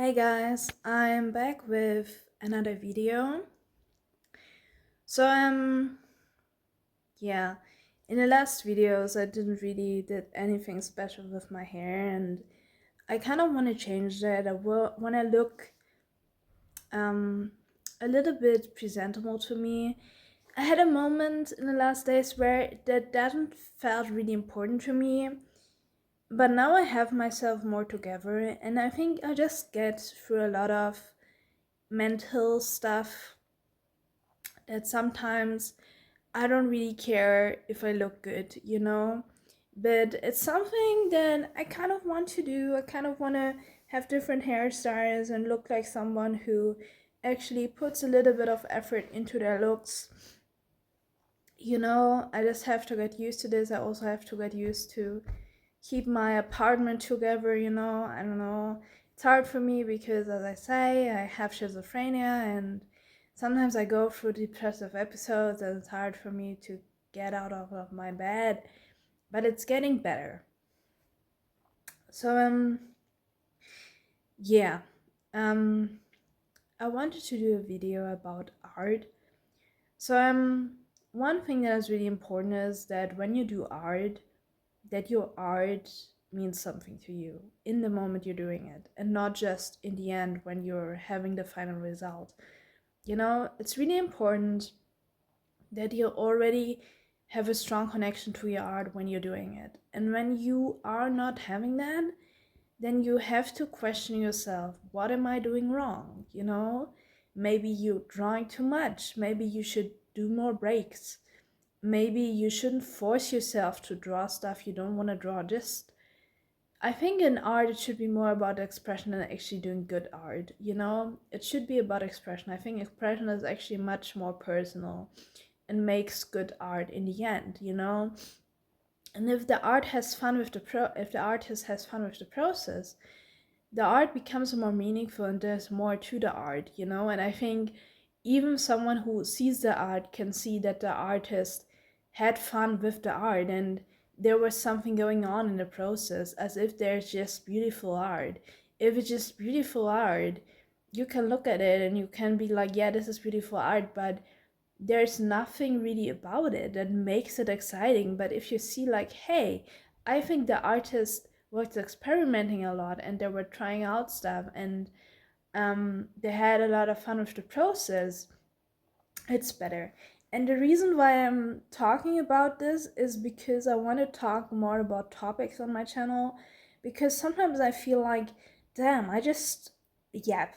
Hey guys, I'm back with another video. So yeah, in the last videos I didn't really did anything special with my hair, and I kind of want to change that. I want to look um a little bit presentable to me. I had a moment in the last days where that doesn't felt really important to me, but now I have myself more together, and I think I just get through a lot of mental stuff that sometimes I don't really care if I look good. But it's something that I kind of want to do. I kind of want to have different hairstyles and look like someone who actually puts a little bit of effort into their looks. I just have to get used to this. I also have to get used to keep my apartment together. I don't know. It's hard for me because, as I say, I have schizophrenia, and sometimes I go through depressive episodes, and it's hard for me to get out of my bed, but it's getting better. So, yeah. Um, I wanted to do a video about art. So, one thing that is really important is that when you do art, that your art means something to you in the moment you're doing it, and not just in the end when you're having the final result. It's really important that you already have a strong connection to your art when you're doing it. And when you are not having that, then you have to question yourself, what am I doing wrong? Maybe you're drawing too much. Maybe you should do more breaks. Maybe you shouldn't force yourself to draw stuff you don't want to draw. Just I think in art it should be more about expression than actually doing good art. It should be about expression. I think expression is actually much more personal and makes good art in the end. And if the art has fun with if the artist has fun with the process, the art becomes more meaningful and there's more to the art. And I think even someone who sees the art can see that the artist had fun with the art and there was something going on in the process, as if there's just beautiful art. If it's just beautiful art, you can look at it and you can be like, yeah, this is beautiful art, but there's nothing really about it that makes it exciting. But if you see, like, hey, I think the artist was experimenting a lot and they were trying out stuff, and they had a lot of fun with the process, it's better. And the reason why I'm talking about this is because I want to talk more about topics on my channel, because sometimes I feel like, damn, I just yap.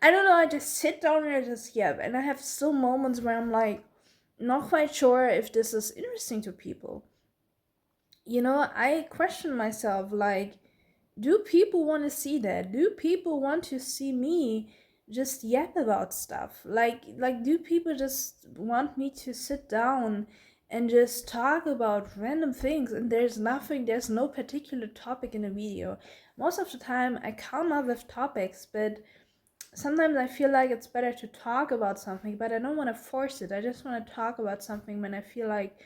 I don't know, I just sit down and I just yap. And I have still moments where I'm like, not quite sure if this is interesting to people. I question myself, like, do people want to see that? Do people want to see me just yap about stuff? Like do people just want me to sit down and just talk about random things, and there's no particular topic in a video. Most of the time I come up with topics, but sometimes I feel like it's better to talk about something, but I don't want to force it. I just want to talk about something when I feel like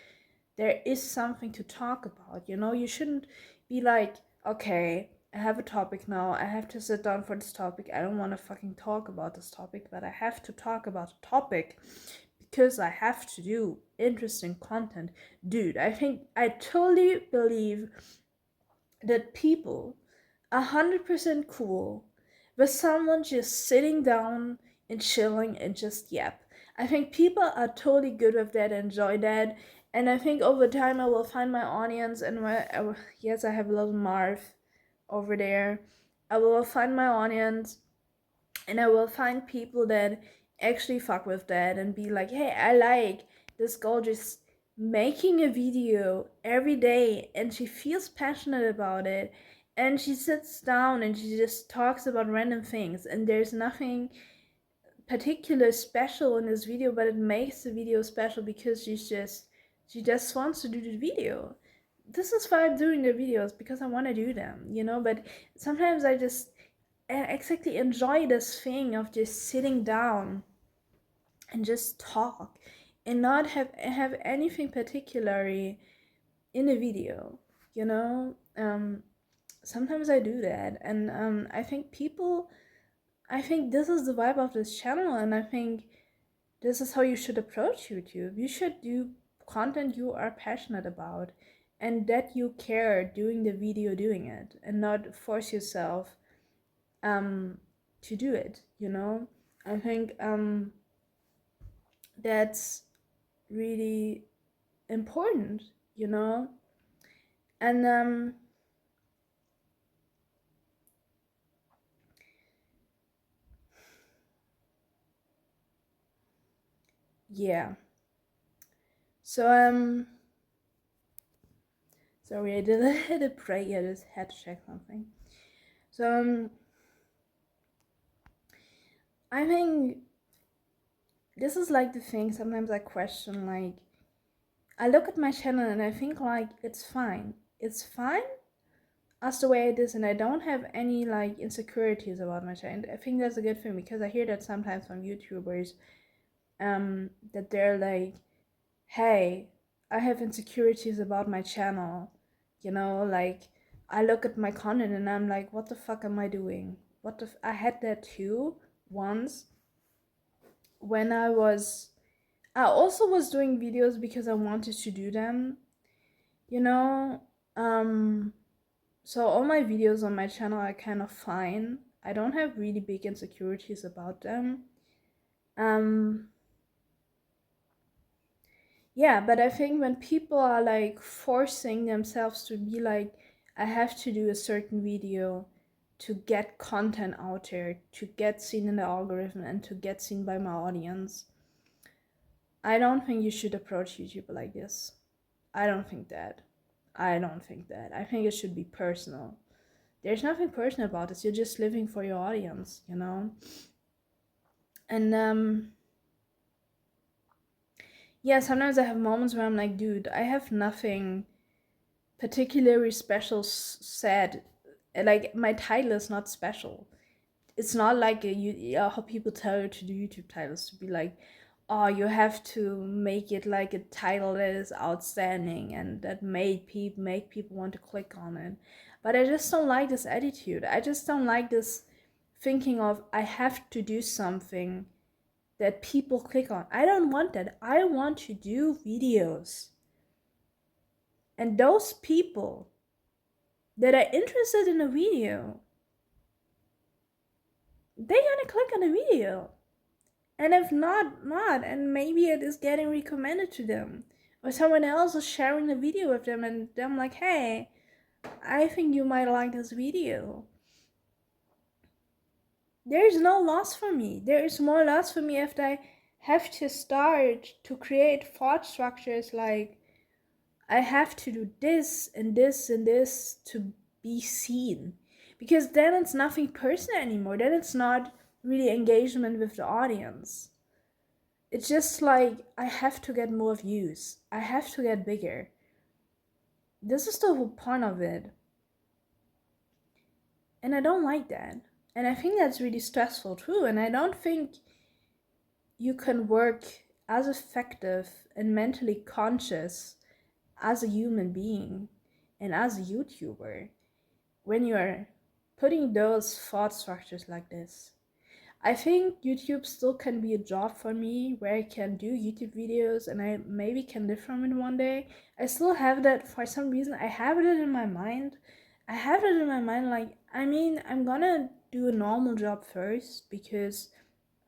there is something to talk about. You shouldn't be like, okay, I have a topic now, I have to sit down for this topic, I don't want to fucking talk about this topic, but I have to talk about the topic because I have to do interesting content. Dude, I totally believe that people 100% cool with someone just sitting down and chilling and just yap. I think people are totally good with that, enjoy that, and I think over time I will find my audience. And yes, I have a little Marv over there. I will find my audience, and I will find people that actually fuck with that and be like, hey, I like this girl just making a video every day and she feels passionate about it, and she sits down and she just talks about random things, and there's nothing particular special in this video, but it makes the video special because she just wants to do the video. This is why I'm doing the videos, because I want to do them. But sometimes I just exactly enjoy this thing of just sitting down and just talk and not have anything particularly in a video. you know um sometimes I do that, and I think this is the vibe of this channel, and I think this is how you should approach YouTube. You should do content you are passionate about and that you care doing the video doing it, and not force yourself to do it, you know? I think that's really important, you know? And yeah. So sorry, I did a break. I just had to check something. So I think this is like the thing. Sometimes I question, like, I look at my channel and I think like it's fine. It's fine as the way it is, and I don't have any like insecurities about my channel. And I think that's a good thing, because I hear that sometimes from YouTubers, that they're like, hey, I have insecurities about my channel, you know, like I look at my content and I'm like, what the fuck am I doing? I had that too once when I also was doing videos because I wanted to do them, you know. So all my videos on my channel are kind of fine. I don't have really big insecurities about them. Um yeah, but I think when people are like forcing themselves to be like, I have to do a certain video to get content out there, to get seen in the algorithm, and to get seen by my audience, I don't think you should approach YouTube like this. I don't think that. I don't think that. I think it should be personal. There's nothing personal about this. You're just living for your audience, you know? And yeah, sometimes I have moments where I'm like, dude, I have nothing particularly special said. Like, my title is not special. It's not like how people tell you to do YouTube titles, to be like, oh, you have to make it like a title that is outstanding and that make people want to click on it. But I just don't like this attitude. I just don't like this thinking of, I have to do something that people click on. I don't want that. I want to do videos. And those people that are interested in a video, they're gonna click on the video. And if not, and maybe it is getting recommended to them, or someone else is sharing the video with them, and them like, hey, I think you might like this video. There is no loss for me. There is more loss for me if I have to start to create thought structures like, I have to do this and this and this to be seen. Because then it's nothing personal anymore. Then it's not really engagement with the audience. It's just like, I have to get more views. I have to get bigger. This is the whole point of it. And I don't like that. And I think that's really stressful too. And I don't think you can work as effective and mentally conscious as a human being and as a YouTuber when you are putting those thought structures like this. I think YouTube still can be a job for me where I can do YouTube videos and I maybe can live from it one day. I still have that for some reason. I have it in my mind. Like, I mean, I'm gonna do a normal job first because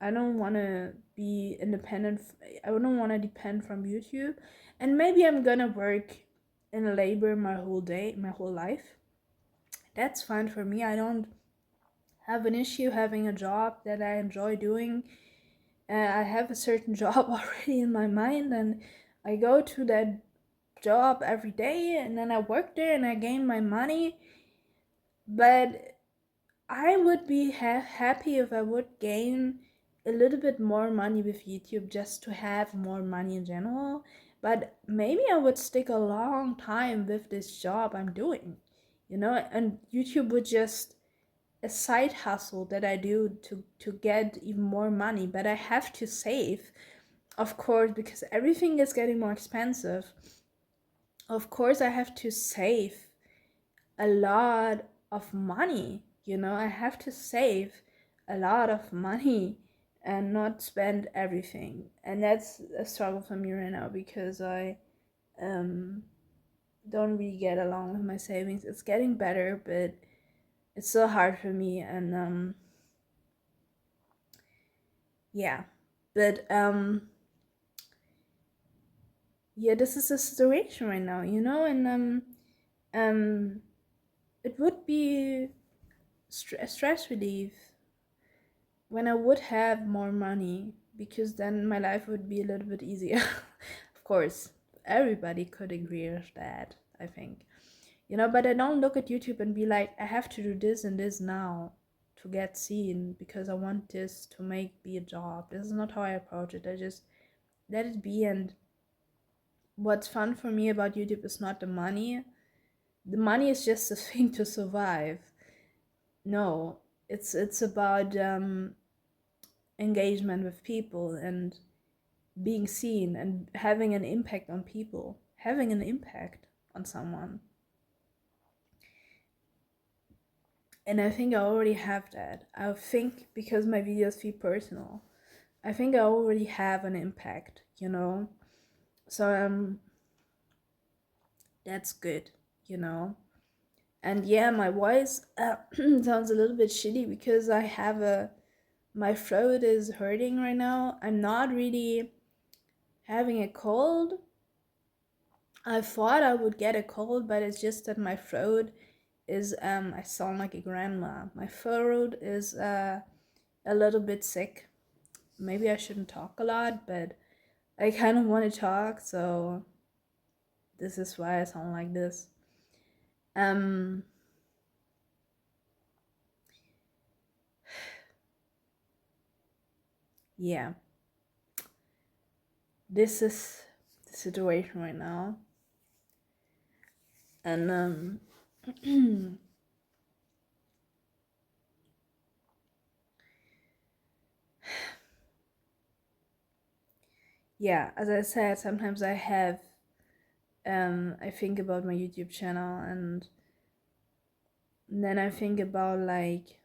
I don't want to be independent. I don't want to depend from YouTube. And maybe I'm gonna work in labor my whole life. That's fine for me. I don't have an issue having a job that I enjoy doing. I have a certain job already in my mind, and I go to that job every day, and then I work there and I gain my money. But I would be happy if I would gain a little bit more money with YouTube just to have more money in general. But maybe I would stick a long time with this job I'm doing, you know, and YouTube would just a side hustle that I do to get even more money. But I have to save, of course, because everything is getting more expensive. Of course, I have to save a lot of money. I have to save a lot of money and not spend everything. And that's a struggle for me right now because I um don't really get along with my savings. It's getting better, but it's so hard for me. And yeah. But yeah, this is the situation right now, and um it would be stress relief when I would have more money, because then my life would be a little bit easier. Of course, everybody could agree with that, I think. But I don't look at YouTube and be like, I have to do this and this now to get seen because I want this to be a job. This is not how I approach it. I just let it be. And what's fun for me about YouTube is not the money. The money is just a thing to survive. No, it's about engagement with people and being seen and having an impact on people, having an impact on someone. And I think I already have that. I think because my videos feel personal, I think I already have an impact, So that's good, And yeah, my voice sounds a little bit shitty because my throat is hurting right now. I'm not really having a cold. I thought I would get a cold, but it's just that my throat is I sound like a grandma. My throat is a little bit sick. Maybe I shouldn't talk a lot, but I kind of want to talk, so this is why I sound like this. Yeah. This is the situation right now. And yeah, as I said, sometimes I think about my YouTube channel, and then I think about like,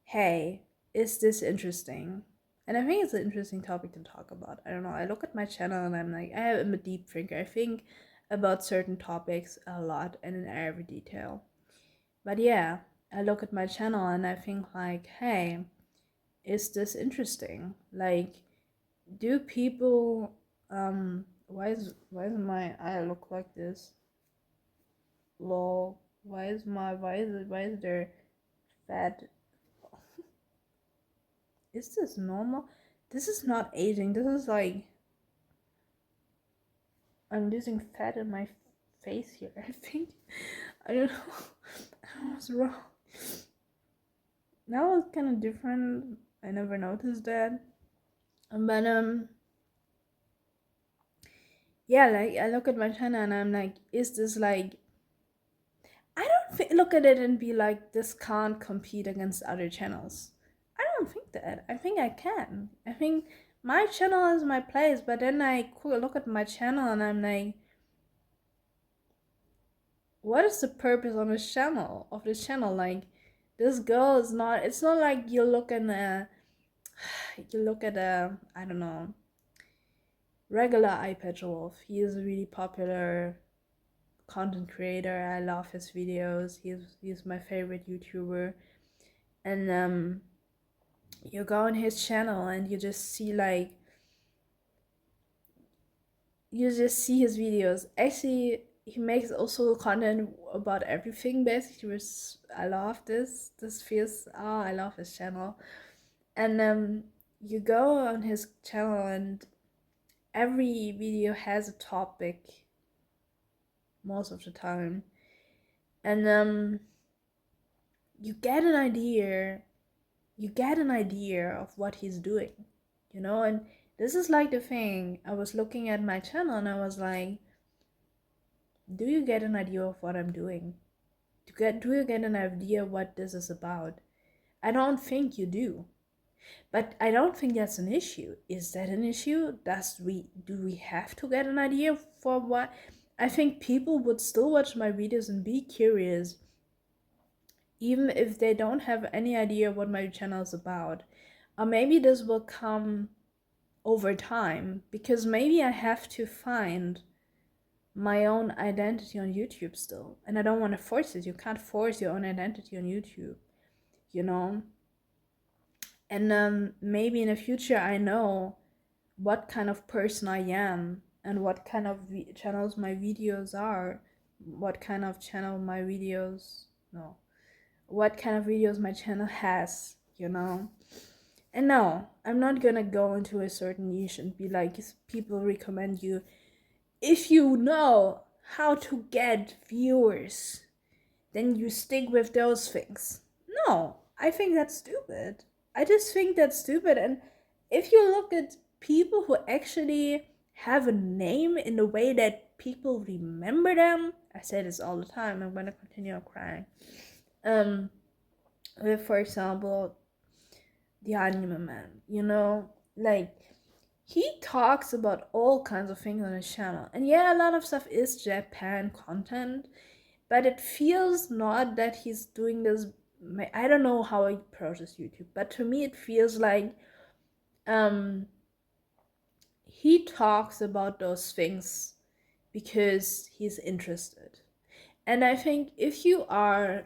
hey, is this interesting? And I think it's an interesting topic to talk about. I don't know. I look at my channel and I'm like, I'm a deep thinker. I think about certain topics a lot and in every detail. But yeah, I look at my channel and I think like, hey, is this interesting? Like, do people why is my eye look like this? Lol. Why is there fat? Is this normal? This is not aging. This is like I'm losing fat in my face here. I think I don't know. I don't know what's wrong. That was kind of different. I never noticed that. But yeah, like I look at my channel and I'm like, is this like? I don't look at it and be like, this can't compete against other channels. I don't think that. I think I can. I think my channel is my place, but then I look at my channel and I'm like, what is the purpose on this channel of this channel? Like, this girl is not. It's not like you look at a I don't know, regular iPad Wolf. He is a really popular content creator. I love his videos. He's my favorite YouTuber, and you go on his channel and you just see his videos. Actually, he makes also content about everything basically, which I love. This feels, I love his channel. And you go on his channel and every video has a topic most of the time, and you get an idea of what he's doing, and this is like the thing. I was looking at my channel and I was like, do you get an idea of what I'm doing? Do you get an idea what this is about? I don't think you do. But I don't think that's an issue. Is that an issue? Do we have to get an idea for what? I think people would still watch my videos and be curious even if they don't have any idea what my channel is about. Or maybe this will come over time, because maybe I have to find my own identity on YouTube still. And I don't want to force it. You can't force your own identity on YouTube, you know? And maybe in the future I know what kind of person I am and what kind of channels my videos are, what kind of channel my videos, no, what kind of videos my channel has, you know? And no, I'm not gonna go into a certain niche and be like, people recommend you if you know how to get viewers, then you stick with those things. No, I think that's stupid. I just think that's stupid. And if you look at people who actually have a name in the way that people remember them, I say this all the time, I'm gonna continue crying. With, for example, the Anime Man, you know, like, he talks about all kinds of things on his channel. And yeah, a lot of stuff is Japan content, but it feels not that he's doing this. I don't know how he approaches YouTube, but to me it feels like he talks about those things because he's interested. And I think if you are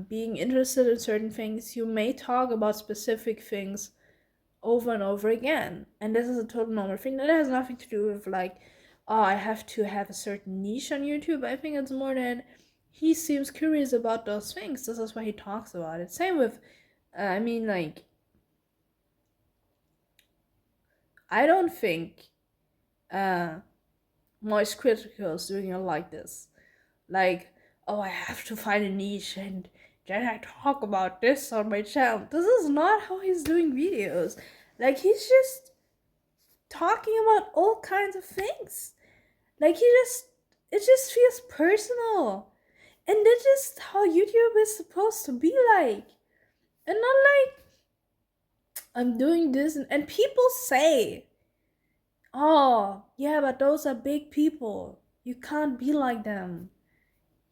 being interested in certain things, you may talk about specific things over and over again. And this is a total normal thing. That has nothing to do with like, oh, I have to have a certain niche on YouTube. I think it's more that he seems curious about those things. This is why he talks about it. Same with, I mean, like, I don't think Moist Critical is doing it like this. Like, oh, I have to find a niche and then I talk about this on my channel. This is not how he's doing videos. Like, he's just talking about all kinds of things. Like, it just feels personal. And that's just how YouTube is supposed to be like. And not like, I'm doing this, and people say, oh, yeah, but those are big people. You can't be like them.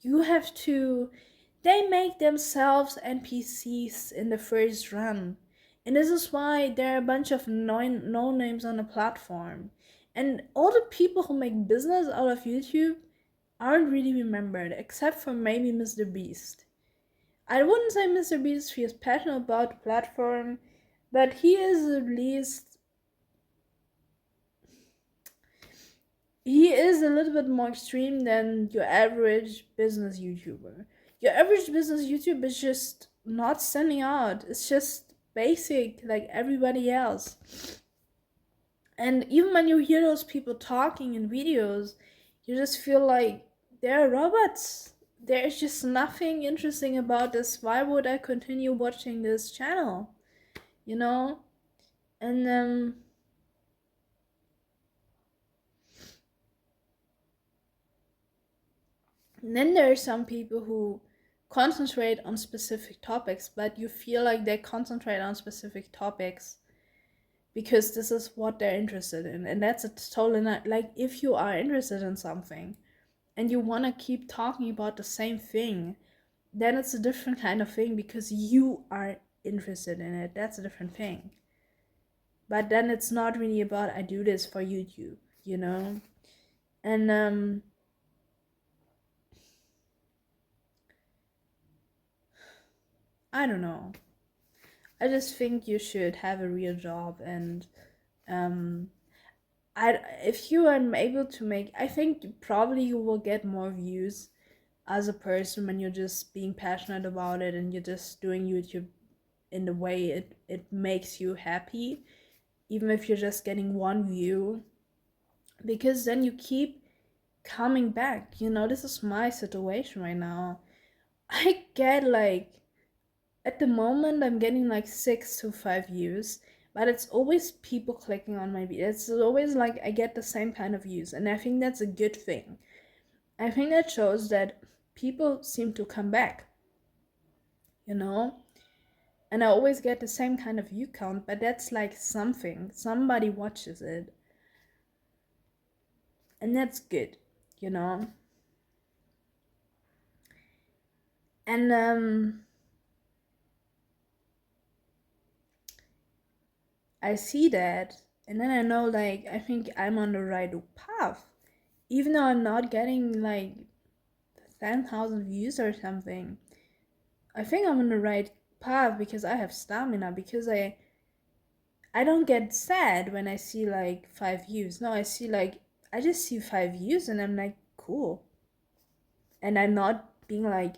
You have to. They make themselves NPCs in the first run. And this is why there are a bunch of no names on the platform. And all the people who make business out of YouTube aren't really remembered, except for maybe Mr. Beast. I wouldn't say Mr. Beast feels passionate about the platform, but he is at least. He is a little bit more extreme than your average business YouTuber. Your average business YouTuber is just not standing out. It's just basic like everybody else. And even when you hear those people talking in videos, you just feel like they're robots. There's just nothing interesting about this. Why would I continue watching this channel? You know? And then there are some people who concentrate on specific topics, but you feel like they concentrate on specific topics because this is what they're interested in. And that's a totally not like, if you are interested in something and you want to keep talking about the same thing, then it's a different kind of thing because you are interested in it. That's a different thing. But then it's not really about, I do this for YouTube, you know? And I don't know. I just think you should have a real job, and um if you are able to make, I think probably you will get more views as a person when you're just being passionate about it and you're just doing YouTube in the way it makes you happy, even if you're just getting one view, because then you keep coming back. You know, this is my situation right now. I get like, at the moment I'm getting like 6 to 5 views, but it's always people clicking on my video. It's always like I get the same kind of views, and I think that's a good thing. I think that shows that people seem to come back, you know? And I always get the same kind of view count, but that's like something. Somebody watches it. And that's good, you know? And I see that, and then I know, like, I think I'm on the right path, even though I'm not getting like 10,000 views or something. I think I'm on the right path because I have stamina, because I don't get sad when I see like 5 views. No, I just see 5 views and I'm like, cool. And I'm not being like,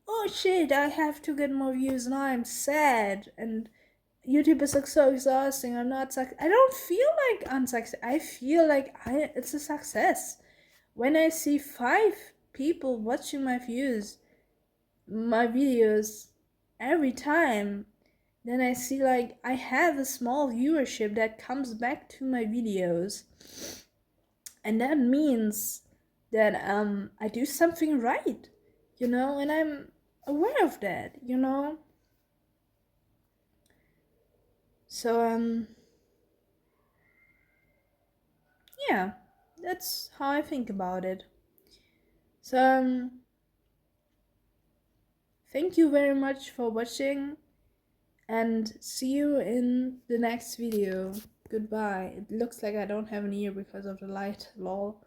oh shit, I have to get more views now, I'm sad and YouTube is like so exhausting. I don't feel like unsuccess. I feel like it's a success. When I see 5 people watching my videos every time, then I see like I have a small viewership that comes back to my videos, and that means that I do something right, and I'm aware of that, so yeah, that's how I think about it. So thank you very much for watching, and see you in the next video. Goodbye. It looks like I don't have an ear because of the light, lol.